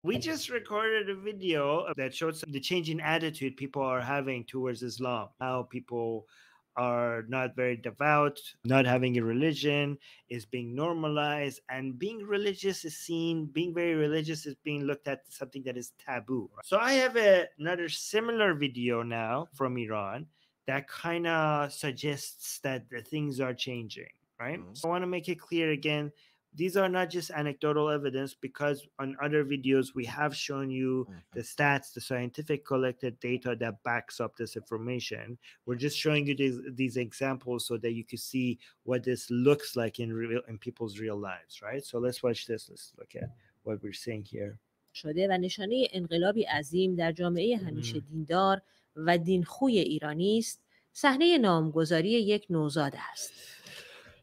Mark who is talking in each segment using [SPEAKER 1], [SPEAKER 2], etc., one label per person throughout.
[SPEAKER 1] We just recorded a video that showed the change in attitude people are having towards Islam, how people are not very devout, not having a religion is being normalized, and being religious is seen, being very religious is being looked at something that is taboo. So I have another similar video now from Iran that kind of suggests that the things are changing, right? So I want to make it clear again, these are not just anecdotal evidence, because on other videos we have shown you the stats, the scientific collected data that backs up this information. We're just showing you these examples so that you can see what this looks like in people's real lives, right? So let's watch this. Let's look at what we're seeing here.
[SPEAKER 2] شده و نشانه انقلابی عظیم در جامعه همیشه دیندار و دینخوی ایرانی است، صحنه نامگذاری یک نوزاد است.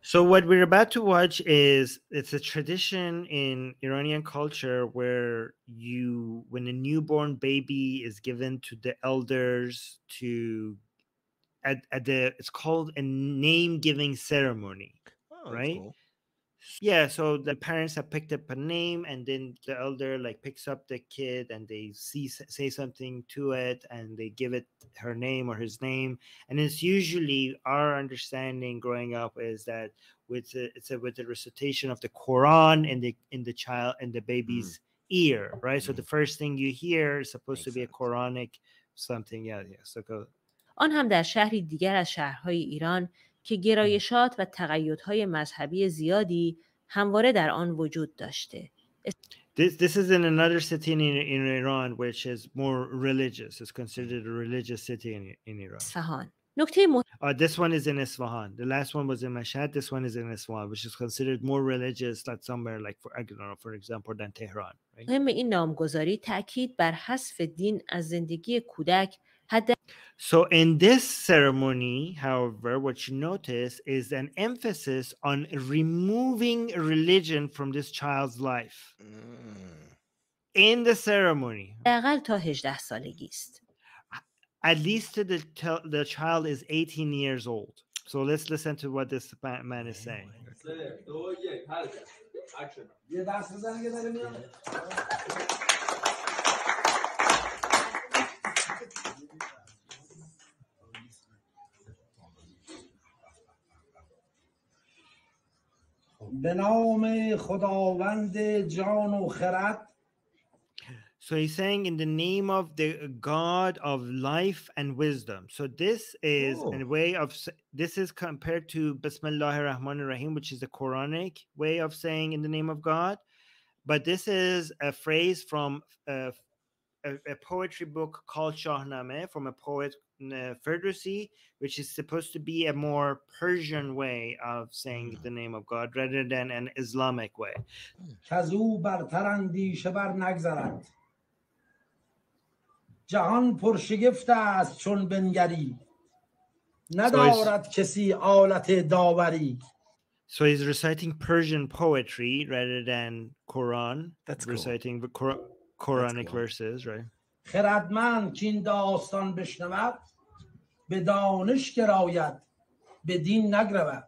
[SPEAKER 1] So what we're about to watch is, it's a tradition in Iranian culture where when a newborn baby is given to the elders to it's called a name giving ceremony, right? Cool. Yeah, so the parents have picked up a name, and then the elder like picks up the kid and they say something to it, and they give it her name or his name. And it's usually, our understanding growing up is that with the recitation of the Quran in the baby's ear, right? So the first thing you hear is supposed to be a Quranic something. Yeah. So go.
[SPEAKER 2] آن هم در شهری دیگر از شهرهای ایران که گرایشات و تقیدهای مذهبی زیادی همواره در آن وجود داشته.
[SPEAKER 1] This is in another city in Iran which is more religious. It's considered a religious city in Iran.
[SPEAKER 2] اصفهان. نکته
[SPEAKER 1] this one is in Isfahan. The last one was in Mashhad. This one is in Isfahan, which is considered more religious, like somewhere like, I don't know, for example, than Tehran. Right?
[SPEAKER 2] مهم این نامگذاری تاکید بر حذف دین از زندگی کودک.
[SPEAKER 1] So in this ceremony, however, what you notice is an emphasis on removing religion from this child's life. In the ceremony.
[SPEAKER 2] حداقل تا 18 سالگی است.
[SPEAKER 1] At least the child is 18 years old. So let's listen to what this man is saying.
[SPEAKER 3] به نام خداوند جان و خرد.
[SPEAKER 1] So he's saying, in the name of the God of life and wisdom. So this is a way of, this is compared to Bismillahir Rahmanir Rahim, which is the Quranic way of saying in the name of God. But this is a phrase from a poetry book called Shahnameh, from a poet Ferdowsi, which is supposed to be a more Persian way of saying the name of God rather than an Islamic way.
[SPEAKER 3] جهان پرشگفت است چون بنگری ندارد کسی آلت داوری.
[SPEAKER 1] So he's reciting Persian poetry rather than Quran. That's reciting the Quranic verses, right?
[SPEAKER 3] خردمند که این داستان بشنود به دانش گراید به دین نگرود.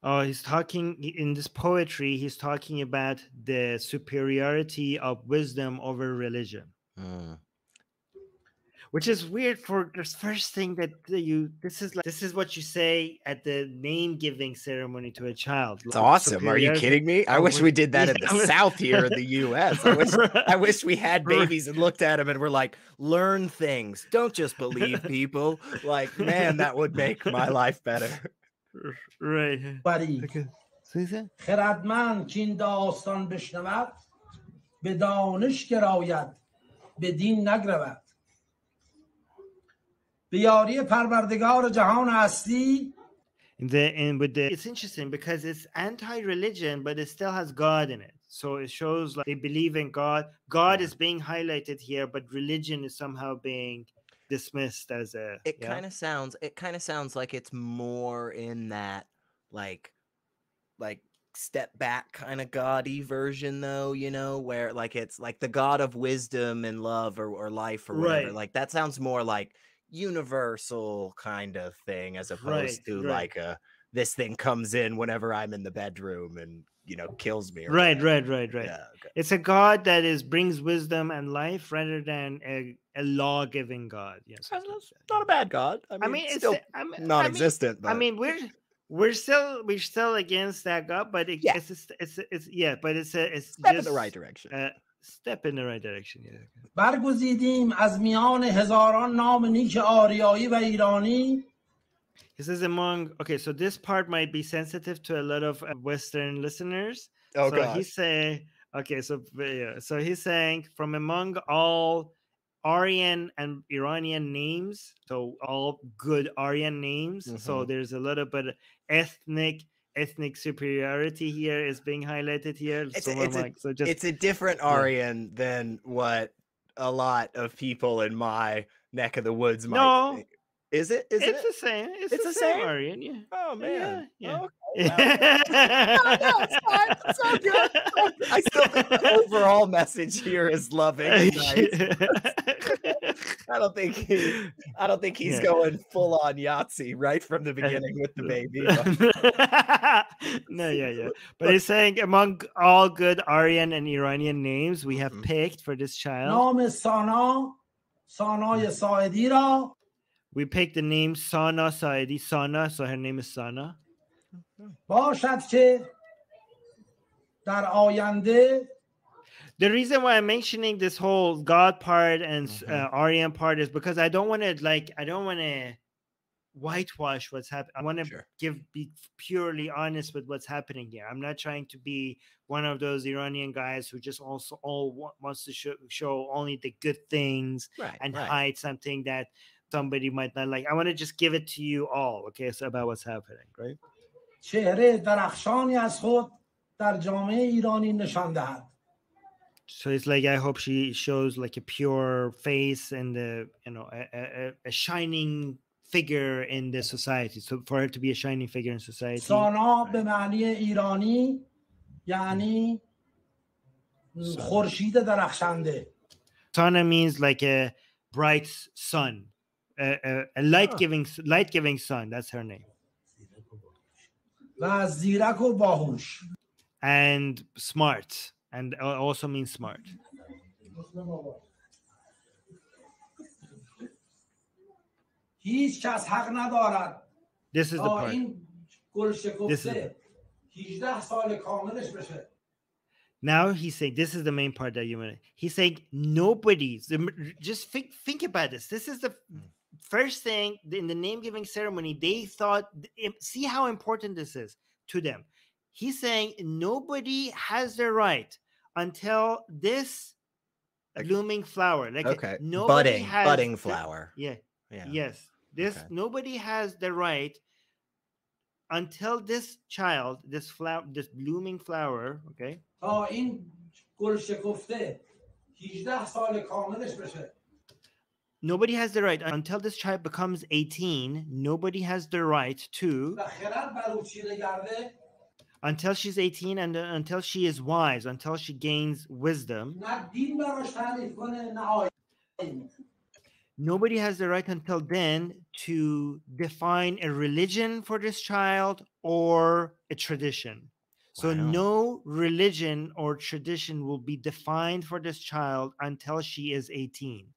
[SPEAKER 1] He's talking in this poetry, he's talking about the superiority of wisdom over religion. Which is weird for the first thing that this is what you say at the name giving ceremony to a child.
[SPEAKER 4] It's awesome. Are you kidding me? I wish we did that in the South here in the US. I wish we had babies and looked at them and were like, learn things. Don't just believe people. Like, man, that would make my life better.
[SPEAKER 1] Right.
[SPEAKER 3] خردمند که این داستان بشنود به دانش گراید به دین نگرود. به یاری پروردگار جهان هستی.
[SPEAKER 1] It's interesting because it's anti-religion, but it still has God in it. So it shows like they believe in God. God is being highlighted here, but religion is somehow being dismissed as a.
[SPEAKER 4] It kind of sounds like it's more in that like step back kind of gaudy version, though, you know, where like it's like the God of wisdom and love or life or whatever. Right. Like that sounds more like universal kind of thing as opposed to like this thing comes in whenever I'm in the bedroom and kills me. Or
[SPEAKER 1] Right.
[SPEAKER 4] whatever. Yeah, okay.
[SPEAKER 1] It's a God that brings wisdom and life rather than a law-giving God. Yes,
[SPEAKER 4] That's not a bad God. I mean, it's still non-existent, but
[SPEAKER 1] we're still against that God, but
[SPEAKER 4] Yeah.
[SPEAKER 1] it's
[SPEAKER 4] step in
[SPEAKER 1] just
[SPEAKER 4] the right direction.
[SPEAKER 1] Step in the right direction. Yeah.
[SPEAKER 3] برگزیدیم از میان هزاران نام نیک آریایی و ایرانی.
[SPEAKER 1] He says okay, so this part might be sensitive to a lot of Western listeners.
[SPEAKER 4] Oh,
[SPEAKER 1] so
[SPEAKER 4] gosh.
[SPEAKER 1] he's saying, okay, so he's saying from among all Aryan and Iranian names, so all good Aryan names. So there's a little bit of ethnic superiority here is being highlighted here.
[SPEAKER 4] It's a different Aryan than what a lot of people in my neck of the woods might think. Is it? It's
[SPEAKER 1] the same. It's the same Aryan. Yeah.
[SPEAKER 4] Oh man.
[SPEAKER 1] Yeah.
[SPEAKER 4] No, it's fine. It's all good. I still think the overall message here is loving and nice. I don't think he's going full on Yahtzee right from the beginning with the baby.
[SPEAKER 1] No, but he's saying among all good Aryan and Iranian names we have picked for this child.
[SPEAKER 3] نام سانای ساعدی را.
[SPEAKER 1] We picked the name Sana Saidi. Sana, so her name is Sana.
[SPEAKER 3] باشد که در آینده.
[SPEAKER 1] The reason why I'm mentioning this whole God part and Aryan part is because I don't want to whitewash what's happening. I want to be purely honest with what's happening here. I'm not trying to be one of those Iranian guys who just also wants to show only the good things and hide something that somebody might not like. I want to just give it to you all, okay? So about what's happening, right?
[SPEAKER 3] چهره درخشانی از خود در جامعه ایرانی نشان دهد.
[SPEAKER 1] So it's like I hope she shows like a pure face and a shining figure in the society. So for her to be a shining figure in society.
[SPEAKER 3] سانا به معنی ایرانی یعنی خورشید درخشنده.
[SPEAKER 1] Sana means like a bright sun, a light-giving sun. That's her name.
[SPEAKER 3] و زیرک و باهوش.
[SPEAKER 1] And smart, and also means smart.
[SPEAKER 3] هیچ کس حق ندارد.
[SPEAKER 1] This is the part.
[SPEAKER 3] این گل شکفته 18 سال کاملش بشه.
[SPEAKER 1] Now he's saying, this is the main part that you want. He's saying nobody's. Just think about this. This is the first thing in the name-giving ceremony. They thought, see how important this is to them. He's saying nobody has the right until this blooming flower,
[SPEAKER 4] budding flower.
[SPEAKER 1] Yes. Nobody has the right until this child, this blooming flower, okay.
[SPEAKER 3] تا این گل شکفته 18 سال کاملش بشه.
[SPEAKER 1] Nobody has the right until this child becomes 18. Nobody has the right to until she's 18 and until she is wise, until she gains wisdom. Nobody has the right until then to define a religion for this child or a tradition. So no religion or tradition will be defined for this child until she is 18.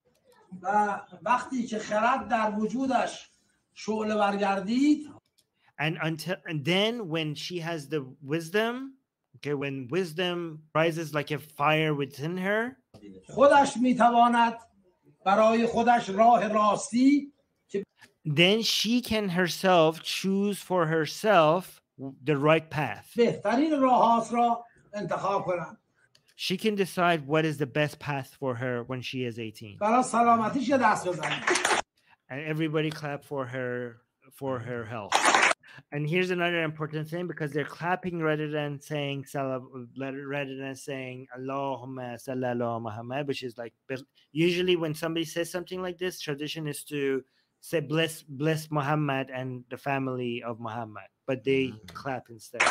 [SPEAKER 1] And then when she has the wisdom, okay, when wisdom rises like a fire within her, then she can herself choose for herself the right path. She can decide what is the best path for her when she is 18. And everybody clap for her health. And here's another important thing, because they're clapping rather than saying Allahumma salli ala Muhammad, which is like, usually when somebody says something like this, tradition is to say bless Muhammad and the family of Muhammad, but they clap instead.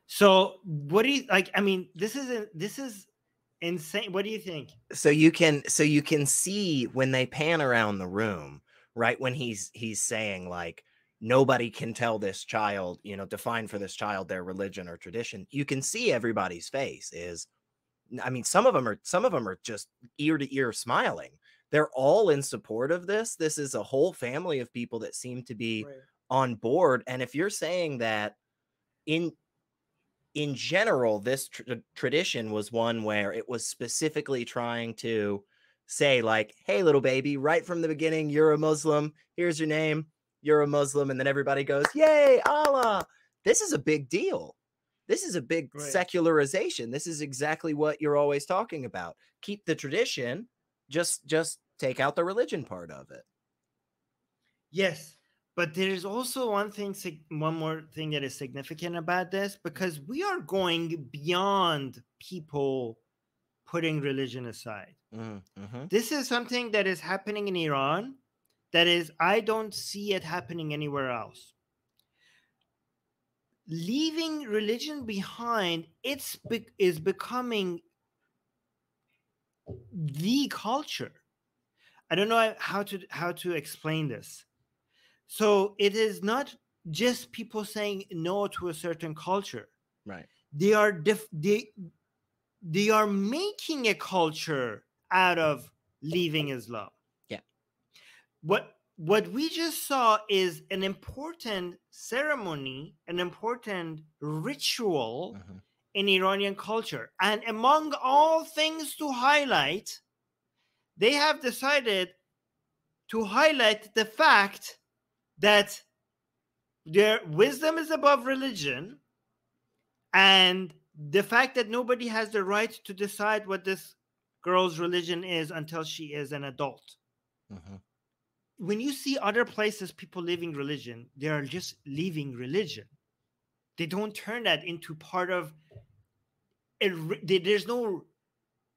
[SPEAKER 1] So what do you like? I mean, this is insane. What do you think?
[SPEAKER 4] So you can see when they pan around the room, right, when he's saying like, nobody can tell this child, define for this child their religion or tradition. You can see everybody's face is, I mean, some of them are just ear to ear smiling. They're all in support of this. This is a whole family of people that seem to be
[SPEAKER 1] Right.
[SPEAKER 4] on board. And if you're saying that in general, this tradition was one where it was specifically trying to say, like, hey, little baby, right from the beginning, you're a Muslim. Here's your name. You're a Muslim. And then everybody goes, yay, Allah. This is a big deal. This is a big
[SPEAKER 1] Right.
[SPEAKER 4] secularization. This is exactly what you're always talking about. Keep the tradition, just take out the religion part of it.
[SPEAKER 1] Yes, but there's also one more thing that is significant about this, because we are going beyond people putting religion aside.
[SPEAKER 4] Mm-hmm.
[SPEAKER 1] This is something that is happening in Iran. That is, I don't see it happening anywhere else. Leaving religion behind, is becoming the culture. I don't know how to explain this. So it is not just people saying no to a certain culture.
[SPEAKER 4] Right.
[SPEAKER 1] They are making a culture out of leaving Islam.
[SPEAKER 4] Yeah.
[SPEAKER 1] What we just saw is an important ceremony, an important ritual in Iranian culture. And among all things to highlight, they have decided to highlight the fact that their wisdom is above religion, and the fact that nobody has the right to decide what this girl's religion is until she is an adult. When you see other places people leaving religion, they are just leaving religion. They don't turn that into part of it.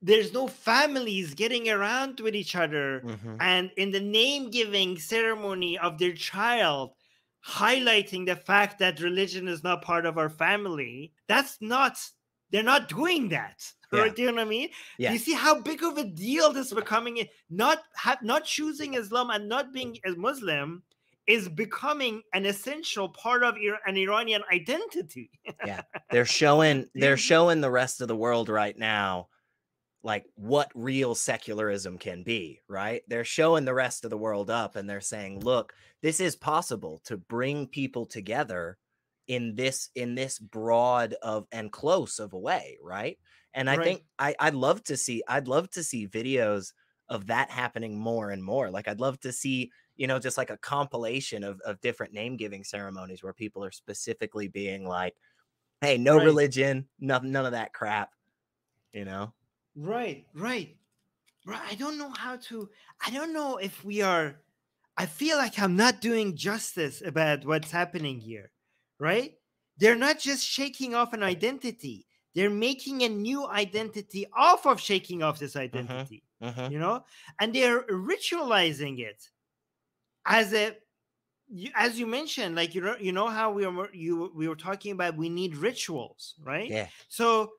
[SPEAKER 1] There's no families getting around with each other and in the name giving ceremony of their child highlighting the fact that religion is not part of our family. They're not doing that.
[SPEAKER 4] Yeah.
[SPEAKER 1] Right? Do you know what I mean?
[SPEAKER 4] Yeah.
[SPEAKER 1] Do you see how big of a deal this is becoming? Not choosing Islam and not being a Muslim is becoming an essential part of an Iranian identity.
[SPEAKER 4] Yeah. They're showing the rest of the world right now, like, what real secularism can be, right? They're showing the rest of the world up and they're saying, look, this is possible to bring people together in this broad of and close of a way, right? And I think I'd love to see videos of that happening more and more. Like, I'd love to see, just like a compilation of different name giving ceremonies where people are specifically being like, hey, no religion, none of that crap,
[SPEAKER 1] Right. I don't know if we are. I feel like I'm not doing justice about what's happening here, right? They're not just shaking off an identity. They're making a new identity off of shaking off this identity, and they're ritualizing it as you mentioned, like, how we were talking about, we need rituals, right?
[SPEAKER 4] Yeah.
[SPEAKER 1] So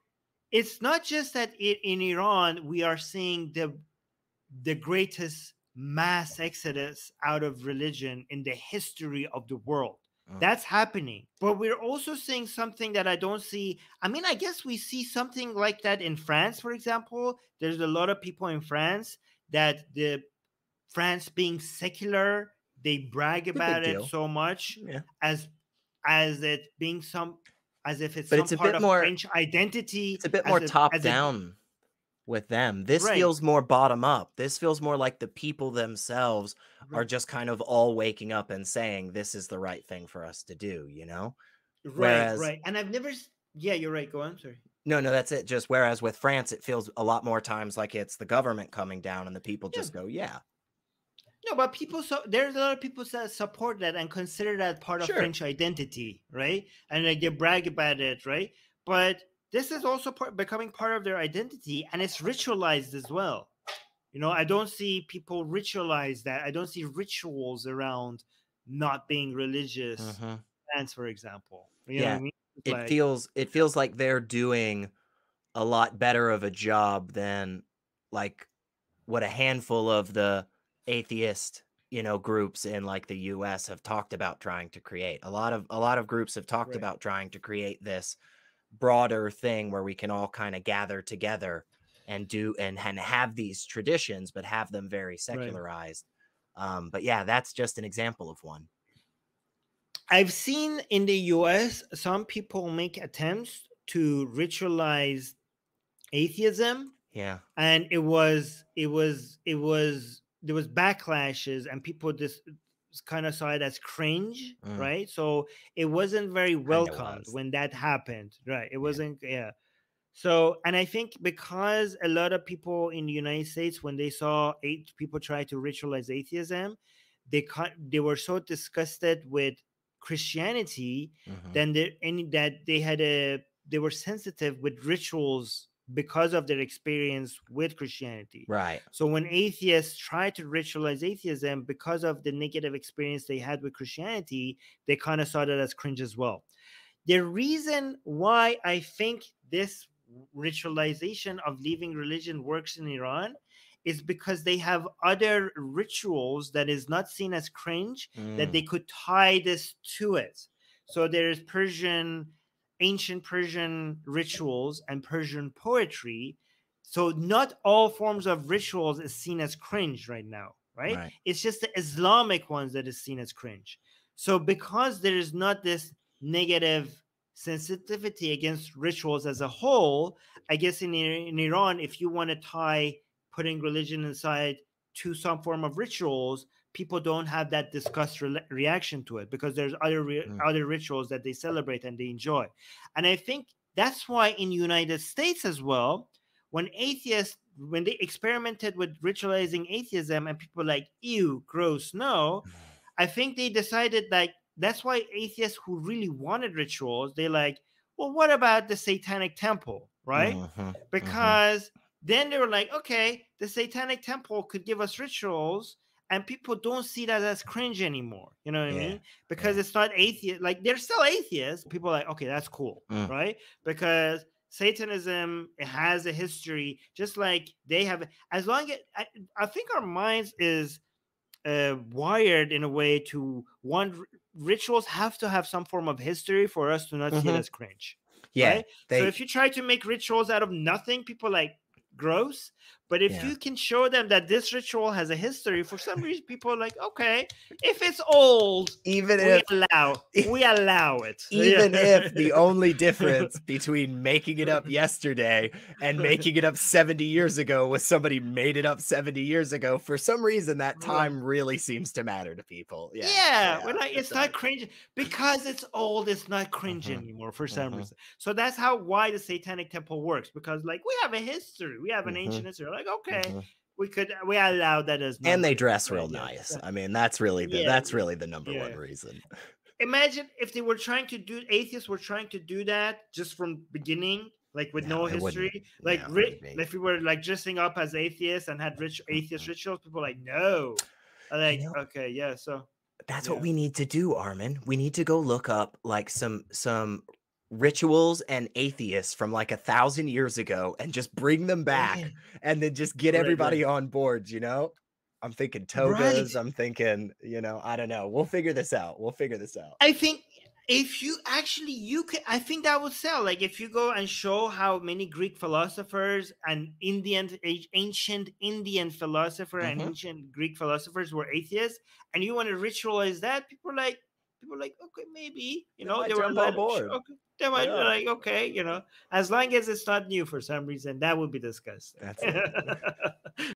[SPEAKER 1] it's not just that in Iran we are seeing the greatest mass exodus out of religion in the history of the world. That's happening. But we're also seeing something that I don't see. I mean, I guess we see something like that in France, for example. There's a lot of people in France that France being secular, they brag about it so much, as it being as if it's some part of French identity.
[SPEAKER 4] It's a bit more top down with them. This feels more bottom up. This feels more like the people themselves are just kind of all waking up and saying, this is the right thing for us to do,
[SPEAKER 1] Right. And I've never. Yeah, you're right. Go on. Sorry.
[SPEAKER 4] No, that's it. Just whereas with France, it feels a lot more times like it's the government coming down and the people just go, yeah.
[SPEAKER 1] No, but there's a lot of people that support that and consider that part of French identity, right? And like they brag about it, right? But this is also becoming part of their identity, and it's ritualized as well. I don't see people ritualize that. I don't see rituals around not being religious, for example. You know what I mean?
[SPEAKER 4] It feels like they're doing a lot better of a job than like what a handful of the atheist groups in like the US have talked about trying to create. A lot of groups have talked
[SPEAKER 1] Right.
[SPEAKER 4] about trying to create this broader thing where we can all kind of gather together and do and have these traditions, but have them very
[SPEAKER 1] Right.
[SPEAKER 4] secularized. But yeah, that's just an example of one.
[SPEAKER 1] I've seen in the US some people make attempts to ritualize atheism,
[SPEAKER 4] Yeah.
[SPEAKER 1] and there was backlashes, and people just kind of saw it as cringe,
[SPEAKER 4] Mm,
[SPEAKER 1] right? So it wasn't very
[SPEAKER 4] kinda
[SPEAKER 1] welcomed
[SPEAKER 4] was.
[SPEAKER 1] when that happened, right? It
[SPEAKER 4] Yeah.
[SPEAKER 1] wasn't, yeah. So, and I think because a lot of people in the United States, when they saw people try to ritualize atheism, they were so disgusted with Christianity,
[SPEAKER 4] Mhm.
[SPEAKER 1] then they were sensitive with rituals because of their experience with Christianity.
[SPEAKER 4] Right.
[SPEAKER 1] So when atheists try to ritualize atheism because of the negative experience they had with Christianity, they kind of saw that as cringe as well. The reason why I think this ritualization of leaving religion works in Iran is because they have other rituals that is not seen as cringe, that they could tie this to it. So there's ancient Persian rituals and Persian poetry. So not all forms of rituals is seen as cringe right now, right?
[SPEAKER 4] Right.
[SPEAKER 1] It's just the Islamic ones that is seen as cringe. So because there is not this negative sensitivity against rituals as a whole, I guess in Iran, if you want to tie putting religion inside to some form of rituals, people don't have that disgust reaction to it, because there's other rituals that they celebrate and they enjoy. And I think that's why in the United States as well, when they experimented with ritualizing atheism and people like, ew, gross, no, I think they decided, like, that's why atheists who really wanted rituals, they like, well, what about the Satanic Temple, right? Because then they were like, okay, the Satanic Temple could give us rituals, and people don't see that as cringe anymore. You know what I mean? Because it's not atheist. Like, they're still atheists. People are like, okay, that's cool, right? Because Satanism, it has a history, just like they have. As long as I think our minds is wired in a way to want rituals have to have some form of history for us to not see it as cringe.
[SPEAKER 4] Yeah.
[SPEAKER 1] Right? So if you try to make rituals out of nothing, people are like, gross. But if you can show them that this ritual has a history, for some reason people are like, okay, if it's old,
[SPEAKER 4] even
[SPEAKER 1] we
[SPEAKER 4] if
[SPEAKER 1] allow it.
[SPEAKER 4] even if the only difference between making it up yesterday and making it up 70 years ago was somebody made it up 70 years ago, for some reason that time really seems to matter to people.
[SPEAKER 1] We're like, it's not cringe because it's old, it's not cringe anymore for some reason. So that's why the Satanic Temple works, because like we have a history, we have an ancient history. Like, okay, we allow that as
[SPEAKER 4] and they dress real nice. I mean, that's really the number one reason.
[SPEAKER 1] Imagine if they were trying to do, atheists were trying to do that just from beginning, like with no history, like if we were like dressing up as atheists and had atheist rituals, people are like, no, like, okay, yeah, so
[SPEAKER 4] that's what we need to do, Armin. We need to go look up like some rituals and atheists from like 1,000 years ago and just bring them back and then just get everybody on board, you know? I'm thinking togas, I'm thinking, I don't know. We'll figure this out.
[SPEAKER 1] I think if you could, I think that would sell. Like if you go and show how many Greek philosophers and ancient Indian philosopher and ancient Greek philosophers were atheists, and you want to ritualize that, people are like, okay, maybe, they were on board. Okay, they might be like, okay, as long as it's not new for some reason, that would be disgusting.
[SPEAKER 4] That's it.